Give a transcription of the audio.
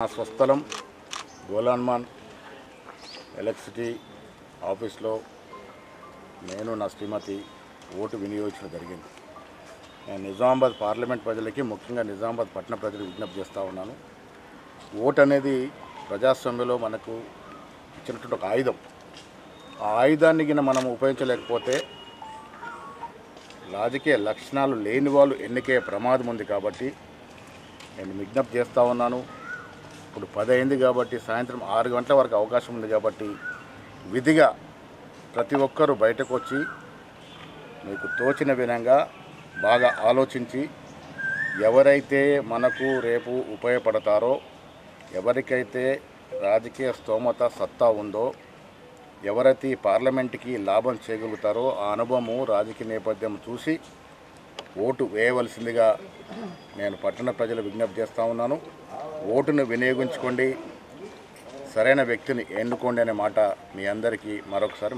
నా స్వస్థలం గోలాన్మాన్ ఎలక్ట్రిసిటీ ఆఫీస్లో నేను నా శ్రీమతి ఓటు వినియోగించడం జరిగింది. నేను నిజామాబాద్ పార్లమెంట్ ప్రజలకి, ముఖ్యంగా నిజామాబాద్ పట్టణ ప్రజలకు విజ్ఞప్తి చేస్తూ ఉన్నాను. ఓటు అనేది ప్రజాస్వామ్యంలో మనకు ఇచ్చినటువంటి ఒక ఆయుధం. ఆ ఆయుధాన్ని గిన మనం ఉపయోగించలేకపోతే రాజకీయ లక్షణాలు లేని వాళ్ళు ఎన్నికే ప్రమాదం ఉంది. కాబట్టి నేను విజ్ఞప్తి చేస్తూ ఉన్నాను. ఇప్పుడు 10 అయింది కాబట్టి సాయంత్రం 6 గంటల వరకు అవకాశం ఉంది. కాబట్టి విధిగా ప్రతి ఒక్కరూ బయటకు వచ్చి మీకు తోచిన విధంగా బాగా ఆలోచించి ఎవరైతే మనకు రేపు ఉపయోగపడతారో, ఎవరికైతే రాజకీయ స్తోమత సత్తా ఉందో, ఎవరైతే పార్లమెంట్కి లాభం చేయగలుగుతారో ఆ అనుభవము రాజకీయ నేపథ్యం చూసి ఓటు వేయవలసిందిగా నేను పట్టణ ప్రజలు విజ్ఞప్తి చేస్తూ ఉన్నాను. ఓటును వినియోగించుకోండి, సరైన వ్యక్తిని ఎన్నుకోండి అనే మాట మీ అందరికీ మరొకసారి